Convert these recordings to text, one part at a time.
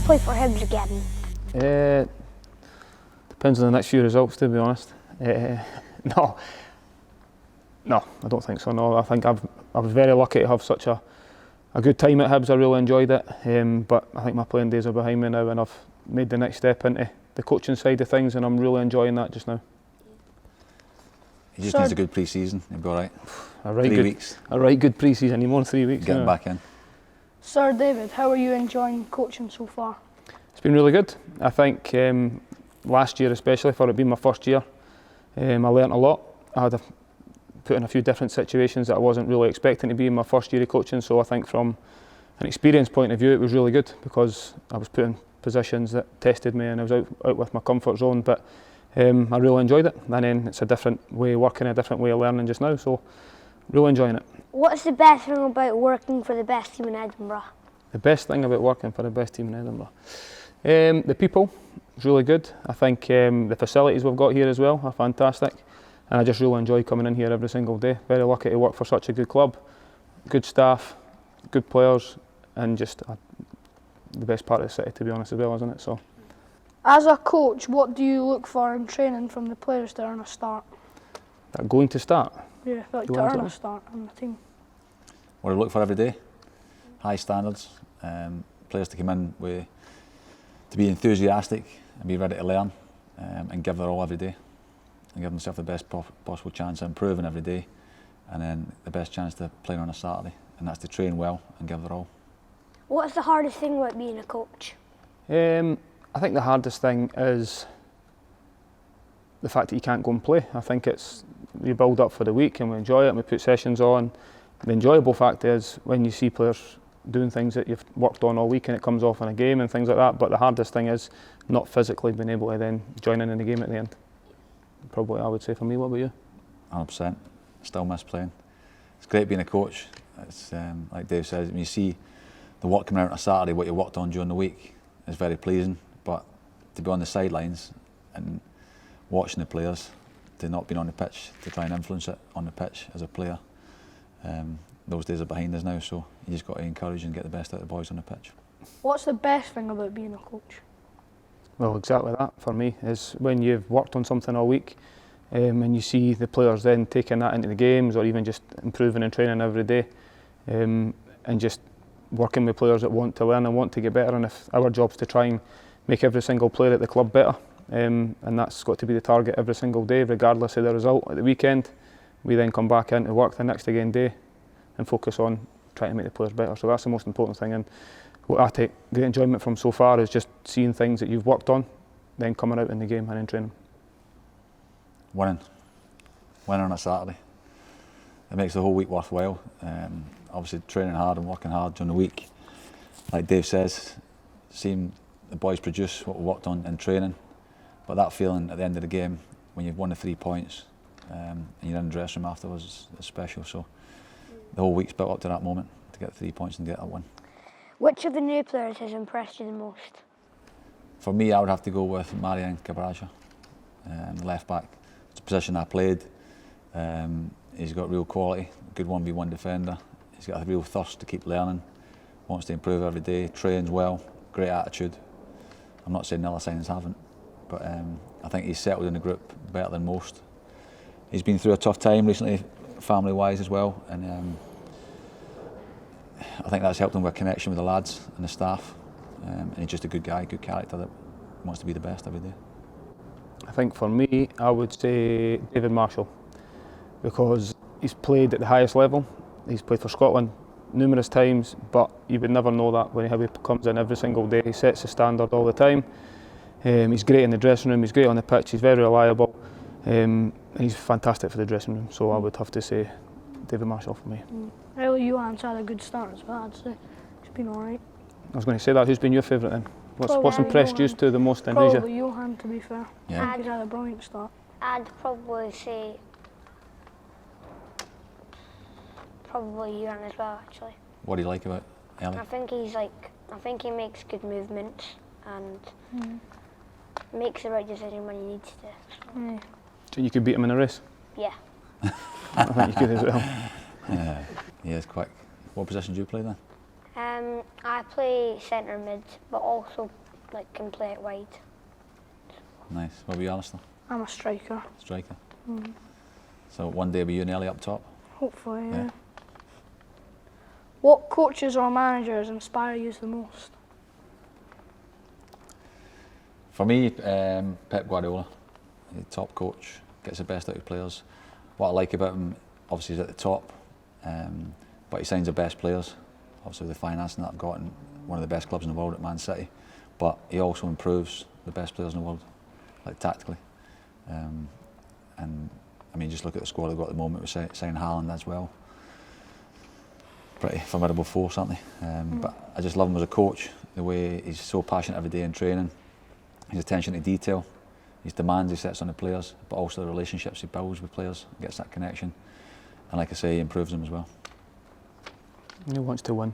play for Hibs again? Depends on the next few results, to be honest. No, I don't think so. No, I think I was very lucky to have such a good time at Hibs. I really enjoyed it, but I think my playing days are behind me now, and I've made the next step into the coaching side of things, and I'm really enjoying that just now. He just needs a good pre-season. He'll be all right. 3 weeks. A right good pre-season. You more than 3 weeks. Get him back in. Sir David, how are you enjoying coaching so far? It's been really good. I think last year, especially for it being my first year, I learnt a lot. I had put in a few different situations that I wasn't really expecting to be in my first year of coaching. So I think from an experience point of view, it was really good because I was put in positions that tested me and I was out with my comfort zone. But I really enjoyed it. And then it's a different way of working, a different way of learning just now. So really enjoying it. What's the best thing about working for the best team in Edinburgh? The best thing about working for the best team in Edinburgh? The people. It's really good. I think the facilities we've got here as well are fantastic, and I just really enjoy coming in here every single day. Very lucky to work for such a good club, good staff, good players, and just the best part of the city, to be honest, as well, isn't it? So, as a coach, what do you look for in training from the players to earn a start? That going to start? Yeah, like to earn a start on the team. What I look for every day, high standards, players to come in with, to be enthusiastic and be ready to learn and give their all every day and give themselves the best possible chance of improving every day, and then the best chance to play on a Saturday, and that's to train well and give their all. What's the hardest thing about being a coach? I think the hardest thing is the fact that you can't go and play. I think it's, you build up for the week and we enjoy it and we put sessions on. The enjoyable fact is when you see players doing things that you've worked on all week and it comes off in a game and things like that, but the hardest thing is not physically being able to then join in the game at the end. Probably I would say for me. What about you? 100%. Still miss playing. It's great being a coach. It's like Dave says, when you see the work coming out on a Saturday, what you worked on during the week, is very pleasing, but to be on the sidelines and watching the players, to not being on the pitch, to try and influence it on the pitch as a player, those days are behind us now, so you just got to encourage and get the best out of the boys on the pitch. What's the best thing about being a coach? Well, exactly that for me is when you've worked on something all week and you see the players then taking that into the games or even just improving and training every day and just working with players that want to learn and want to get better, and if our job's to try and make every single player at the club better, and that's got to be the target every single day regardless of the result at the weekend. We then come back into work the next again day and focus on trying to make the players better. So that's the most important thing, and what I take great enjoyment from so far is just seeing things that you've worked on, then coming out in the game and in training. Winning on a Saturday. It makes the whole week worthwhile. Obviously training hard and working hard during the week. Like Dave says, seeing the boys produce what we worked on in training, but that feeling at the end of the game when you've won the 3 points and you're in the dressing room afterwards is special. So the whole week's built up to that moment to get 3 points and get that win. Which of the new players has impressed you the most? For me, I would have to go with Marian Cabraja, the left back. It's a position I played. He's got real quality, good 1v1 defender. He's got a real thirst to keep learning, wants to improve every day, trains well, great attitude. I'm not saying the other signings haven't, but I think he's settled in the group better than most. He's been through a tough time recently, family-wise as well, and I think that's helped him with a connection with the lads and the staff. And he's just a good guy, good character that wants to be the best every day. I think for me, I would say David Marshall, because he's played at the highest level. He's played for Scotland numerous times, but you would never know that when he comes in every single day. He sets the standard all the time. He's great in the dressing room, he's great on the pitch, he's very reliable, and he's fantastic for the dressing room. So I would have to say David Marshall for me. Really, Johan's had a good start as well, I'd say. He's been alright. I was going to say that. Who's been your favourite then? What's impressed you to the most in Asia? Probably Johan, to be fair. Yeah. He's had a brilliant start. I'd probably say Johan as well, actually. What do you like about Ellie? I think he makes good movements and makes the right decision when he needs to. So. Do you think you could beat him in a race? Yeah. I think you could as well. Yeah, he is quick. What position do you play then? I play centre mid, but also can play it wide. Nice. What about you, Alistair? I'm a striker. Striker. So one day will be you and Ellie up top? Hopefully, Yeah. yeah. What coaches or managers inspire you the most? For me, Pep Guardiola, he's a top coach, gets the best out of players. What I like about him, obviously he's at the top, but he signs the best players. Obviously with the financing that I've got, and one of the best clubs in the world at Man City, but he also improves the best players in the world, like tactically. And I mean, just look at the squad they've got at the moment with signing Haaland as well. Pretty formidable force, aren't they? But I just love him as a coach, the way he's so passionate every day in training, his attention to detail, his demands he sets on the players, but also the relationships he builds with players, gets that connection. And like I say, he improves them as well. He wants to win.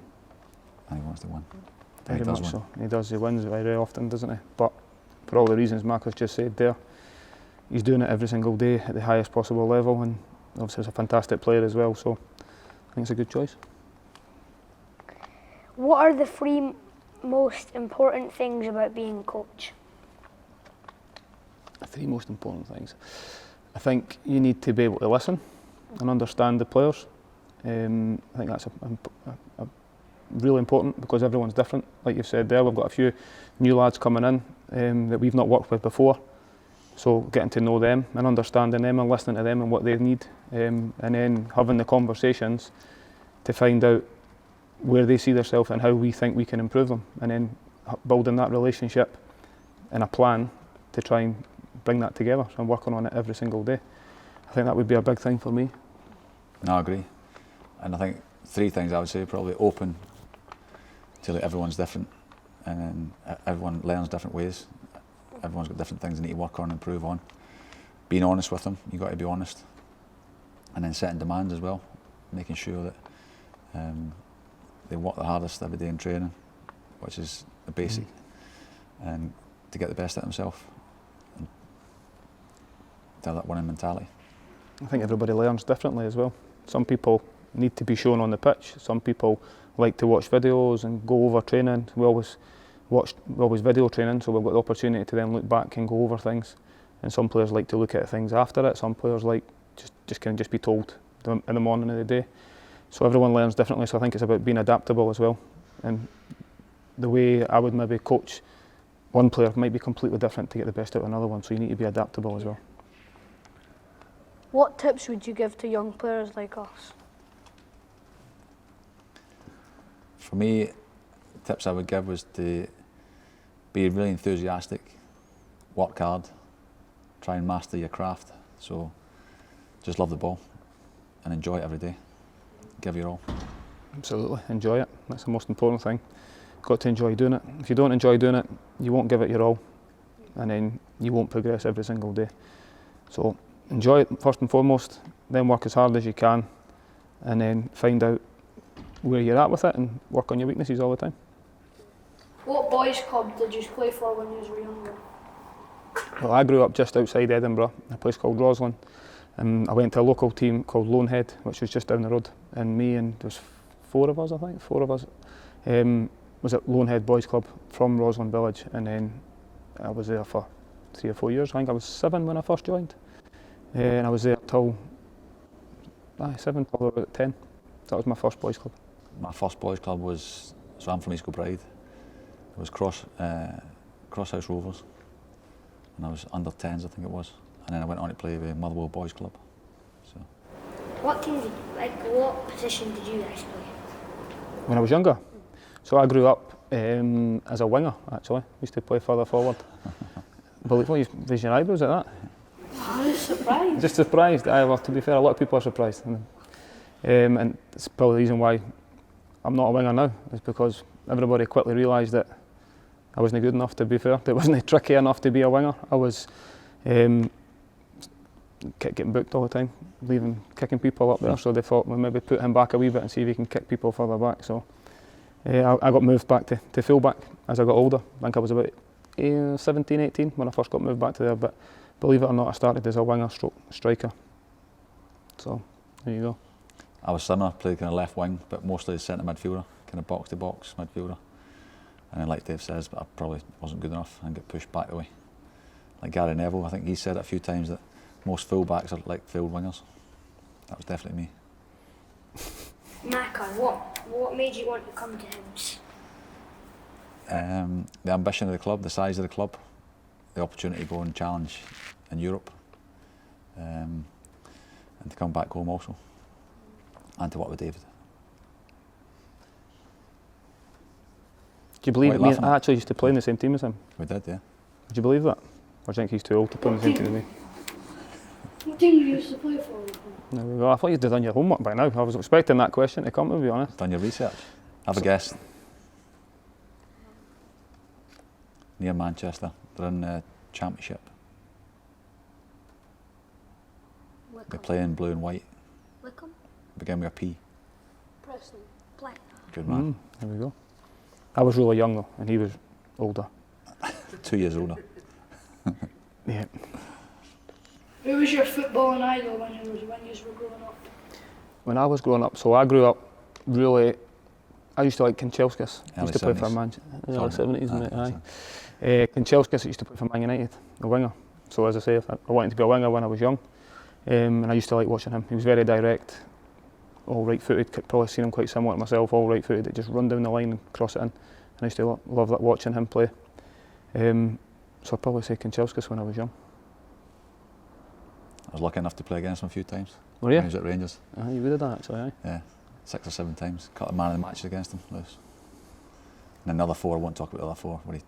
And he wants to win. Very he does much win. so. He does. He wins very often, doesn't he? But for all the reasons Macca's just said there, he's doing it every single day at the highest possible level, and obviously he's a fantastic player as well, so I think it's a good choice. What are the 3 most important things about being a coach? The 3 most important things. I think you need to be able to listen and understand the players. I think that's a really important, because everyone's different. Like you've said there, we've got a few new lads coming in that we've not worked with before. So getting to know them and understanding them and listening to them and what they need, and then having the conversations to find out where they see themselves and how we think we can improve them, and then building that relationship and a plan to try and bring that together and working on it every single day. I think that would be a big thing for me. No, I agree. And I think 3 things I would say, probably open to everyone's different, and then everyone learns different ways. Everyone's got different things they need to work on and improve on. Being honest with them, you've got to be honest. And then setting demands as well, making sure that they work the hardest every day in training, which is the basic, and to get the best out of themselves, and to have that winning mentality. I think everybody learns differently as well. Some people need to be shown on the pitch. Some people like to watch videos and go over training. We always video training, so we've got the opportunity to then look back and go over things. And some players like to look at things after it. Some players like just be told in the morning of the day. So everyone learns differently. So I think it's about being adaptable as well. And the way I would maybe coach one player might be completely different to get the best out of another one. So you need to be adaptable as well. What tips would you give to young players like us? For me, the tips I would give was to be really enthusiastic, work hard, try and master your craft. So just love the ball and enjoy it every day. Give your all. Absolutely, enjoy it. That's the most important thing. Got to enjoy doing it. If you don't enjoy doing it, you won't give it your all, and then you won't progress every single day. So enjoy it first and foremost, then work as hard as you can, and then find out where you're at with it and work on your weaknesses all the time. What boys club did you play for when you were younger? Well, I grew up just outside Edinburgh, a place called Roslin, and I went to a local team called Lonehead, which was just down the road, and me and there was 4 of us, I think, 4 of us, was at Lonehead Boys Club from Roslin Village, and then I was there for 3 or 4 years. I think I was 7 when I first joined, and I was there till 7 till about 10. That was my first boys club. My first boys club was, so I'm from East Kilbride, it was Crosshouse Rovers, and I was under 10s I think it was, and then I went on to play with Motherwell Boys Club. So. What position did you guys play? When I was younger, so I grew up as a winger actually. Used to play further forward. Believe what, you raise your eyebrows at that? I was surprised. Just surprised. Well, to be fair, a lot of people are surprised. And it's probably the reason why I'm not a winger now, is because everybody quickly realised that I wasn't good enough, to be fair. It wasn't tricky enough to be a winger. I was getting booked all the time, kicking people up there, so they thought, well, maybe put him back a wee bit and see if he can kick people further back. So I got moved back to full-back as I got older. I think I was about 17, 18 when I first got moved back to there, but believe it or not, I started as a winger stroke striker. So there you go. I was similar, played kind of left wing, but mostly centre midfielder, kind of box-to-box midfielder. And then like Dave says, but I probably wasn't good enough and got pushed back away. Like Gary Neville, I think he said it a few times that most full-backs are like field wingers. That was definitely me. Macca, what made you want to come to Hibs? The ambition of the club, the size of the club, the opportunity to go and challenge in Europe, and to come back home also, and to work with David. Do you believe Why that me? laughing? I actually used to play in the same team as him. We did, yeah. Would you believe that? Or do you think he's too old to play in the same team as me? What team you used to play for? There we go. I thought you'd have done your homework by now. I was expecting that question to come, to be honest. Done your research. Have a guess. Near Manchester. They're in the Championship. They Wickham. play in blue and white. Wickham? Begin with a P. Preston. Black. Good man. There we go. I was really young though, and he was older. 2 years older. Yeah. Who was your footballing idol when you were growing up? When I was growing up, so I grew up really. I used to like Kanchelskis. Early Used to play for 70s. Man. Early 70s, mate. Aye. Aye. Kanchelskis used to play for Man United, a winger. So as I say, I wanted to be a winger when I was young, and I used to like watching him. He was very direct, all right-footed. Probably seen him quite similar to myself, all right-footed. It just run down the line and cross it in. And I used to love that, watching him play. So I'd probably say Kanchelskis when I was young. I was lucky enough to play against him a few times. Were you? When he was at Rangers. You would have done actually, aye. Yeah, 6 or 7 times. Cut a man of the matches against him, Lewis. And another 4, I won't talk about the other 4, where he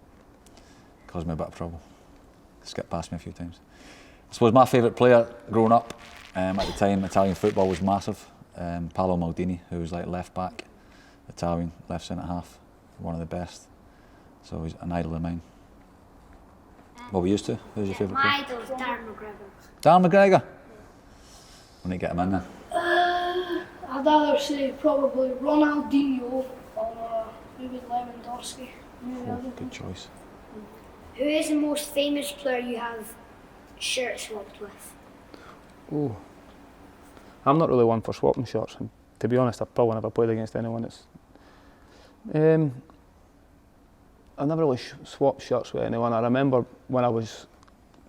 caused me a bit of trouble. Skipped past me a few times. I suppose my favourite player growing up, at the time, Italian football was massive. Paolo Maldini, who was like left back, Italian, left centre half, one of the best. So he's an idol of mine. What were you used to? Who's your favourite player? My idol is Darren McGregor. Dan McGregor. We need to get him in then. I'd either say probably Ronaldinho or maybe Lewandowski. Maybe Oh, good choice. Who is the most famous player you have shirt swapped with? Oh, I'm not really one for swapping shirts. And to be honest, I've probably never played against anyone that's. I've never really swapped shirts with anyone. I remember when I was,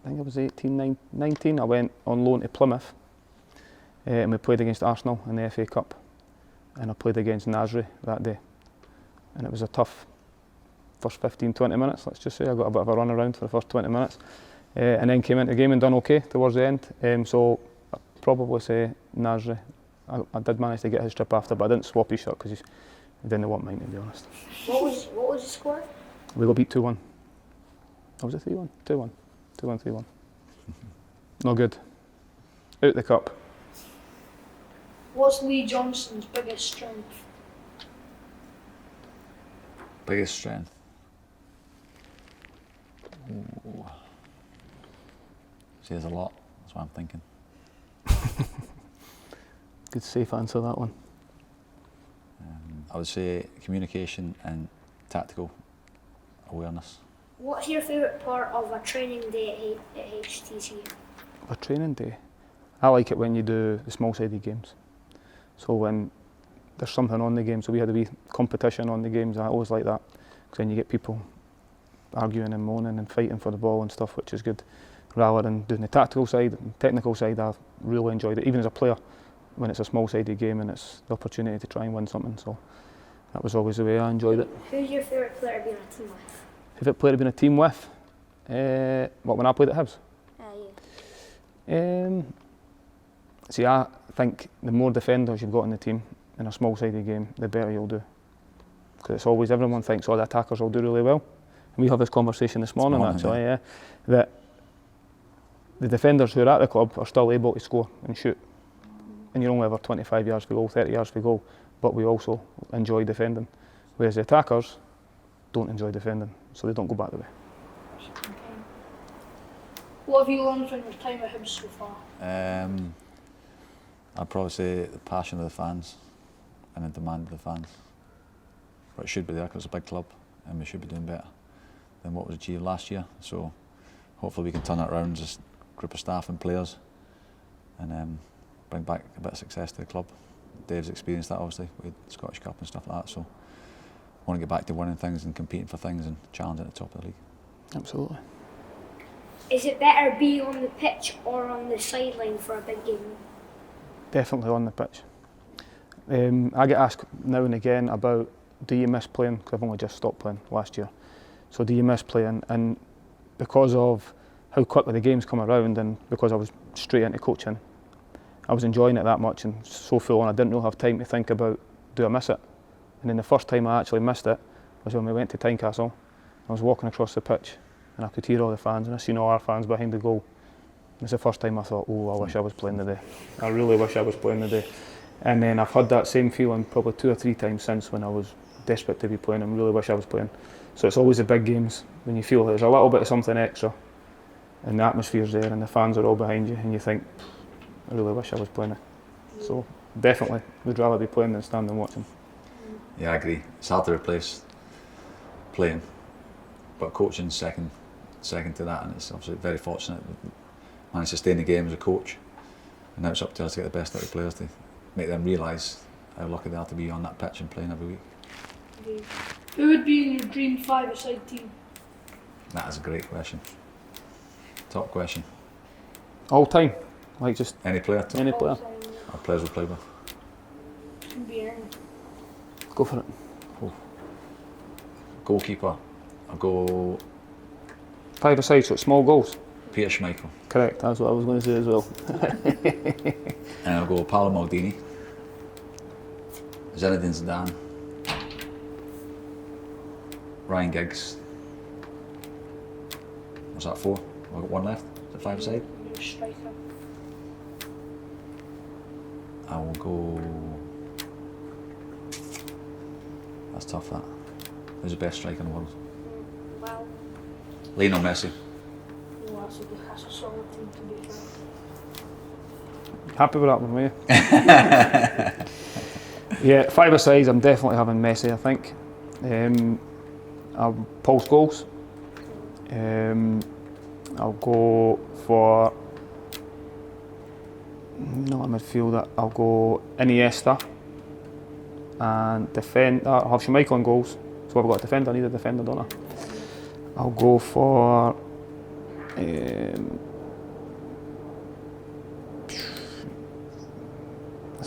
I think I was 18, 19, I went on loan to Plymouth, and we played against Arsenal in the FA Cup, and I played against Nasri that day, and it was a tough first 15-20 minutes, let's just say. I got a bit of a run around for the first 20 minutes, and then came into the game and done okay towards the end. So I'd probably say Nasri. I did manage to get his trip after, but I didn't swap his shirt because he didn't want mine, to be honest. What was the score? We got beat 2-1. Or was it 3-1? 2-1. 2-1, 3-1. No good. Out the cup. What's Lee Johnson's biggest strength? Biggest strength? Ooh. See, there's a lot. That's what I'm thinking. Good safe answer, that one. I would say communication and tactical awareness. What's your favourite part of a training day at HTC? A training day. I like it when you do the small-sided games. So when there's something on the game, so we had a wee competition on the games, I always like that. Because then you get people arguing and moaning and fighting for the ball and stuff, which is good. Rather than doing the tactical side and technical side, I've really enjoyed it, even as a player, when it's a small-sided game and it's the opportunity to try and win something. So that was always the way I enjoyed it. Who's your favourite player to be on a team with? Favourite player to be in a team with? What, when I played at Hibs? Yeah. See, I think the more defenders you've got in the team in a small-sided game, the better you'll do. Because it's always, everyone thinks, the attackers will do really well. And we had this conversation this morning actually, yeah, that the defenders who are at the club are still able to score and shoot. And you're only ever 25 yards for goal, 30 yards for goal, but we also enjoy defending. Whereas the attackers don't enjoy defending, so they don't go back the way. What have you learned from your time at Hibs so far? I'd probably say the passion of the fans and the demand of the fans. But it should be there because it's a big club and we should be doing better than what was achieved last year. So hopefully we can turn that around as a group of staff and players and bring back a bit of success to the club. Dave's experienced that obviously with the Scottish Cup and stuff like that. So want to get back to winning things and competing for things and challenging at the top of the league. Absolutely. Is it better being on the pitch or on the sideline for a big game? Definitely on the pitch. I get asked now and again about, do you miss playing? Because I've only just stopped playing last year. So do you miss playing? And because of how quickly the games come around, and because I was straight into coaching, I was enjoying it that much and so full on, I didn't really have time to think about, do I miss it? And then the first time I actually missed it was when we went to Tynecastle. I was walking across the pitch and I could hear all the fans, and I seen all our fans behind the goal. It's the first time I thought, oh, I wish I was playing today. I really wish I was playing today. And then I've had that same feeling probably 2 or 3 times since, when I was desperate to be playing and really wish I was playing. So it's always the big games when you feel there's a little bit of something extra and the atmosphere's there and the fans are all behind you and you think, I really wish I was playing it. So definitely would rather be playing than standing watching. Yeah, I agree. It's hard to replace playing, but coaching's second to that, and it's obviously very fortunate that I managed to stay in the game as a coach, and now it's up to us to get the best out of the players, to make them realise how lucky they are to be on that pitch and playing every week. Who would be in your dream five-a-side team? That is a great question. Top question. All time, like just Any player? any player. Our players will play with. Go for it. Goalkeeper, I'll go 5-a-side, so it's small goals. Peter Schmeichel, Correct, that's what I was going to say as well. and I'll go Paolo Maldini, Zinedine Zidane, Ryan Giggs. Was that 4? I've got 1 left. Is it 5-a-side? Striker. I will go. That's tough. That. Who's the best striker in the world? Well, Lionel Messi. Oh, that's a solid team to be fair. Happy with that one, were you? Yeah, 5-a-sides, I'm definitely having Messi, I think. I'll pulse goals. I'll go for, not a midfielder, I'll go Iniesta. And defend, I'll have Schmeichel on goals. So I've got a defender, I need a defender, don't I? I'll go for it's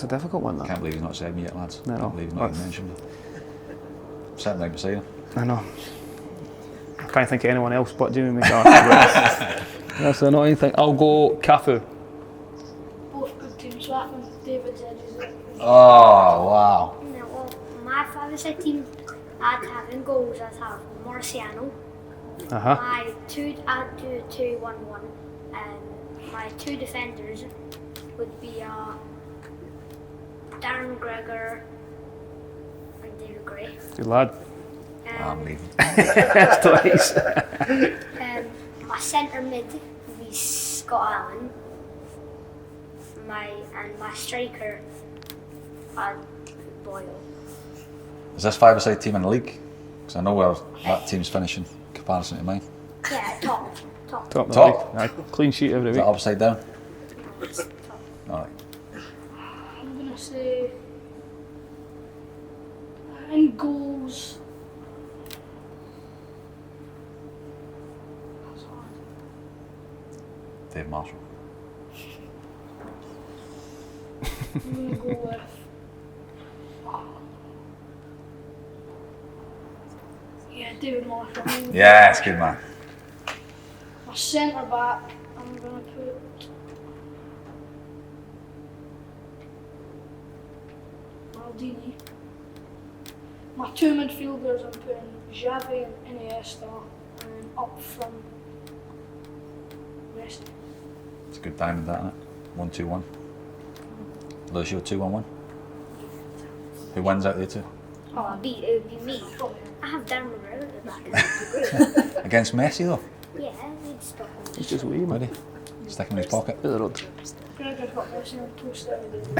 a difficult one, I that. can't believe he's not said me yet, lads. No, Can't believe he's not even mentioned me. I'm sitting right beside him. I know. I can't think of anyone else but Jimmy McAllister. That's the annoying thing. I'll go Cafu. Both good teams, so that one, David's edges. Oh, wow. no, well, my 5-a-side team, I'd have in goals, I'd have Marciano. Uh-huh. My 2, I'd do 2-1-1, and my 2 defenders would be Darren McGregor and David Gray. Good lad. I'm leaving. That's twice. My centre mid would be Scott Allen. My striker, Boyle. Is this 5-a-side team in the league? Because I know where that team's finishing in comparison to mine. Yeah, top. Top. Top? Aye, clean sheet every Is week. that upside down? No, it's top. Alright. I'm gonna say in goals. That's hard. Dave Marshall. I'm gonna go with. Yeah, David Marshall. Yeah, it's good, man. My centre back, I'm gonna put Maldini. My 2 midfielders, I'm putting Xavi and Iniesta, and then up from Messi. It's a good diamond, that, isn't it? 1-2-1. Lucio 2-1-1. Who wins out there too? It would be me. I have Darren McGregor at the back of the Against Messi though? Yeah, he'd stop him. It's just wee, man. Ready? Stick him in his pocket. Bit of the road. Gregor's got Messi on toast every day.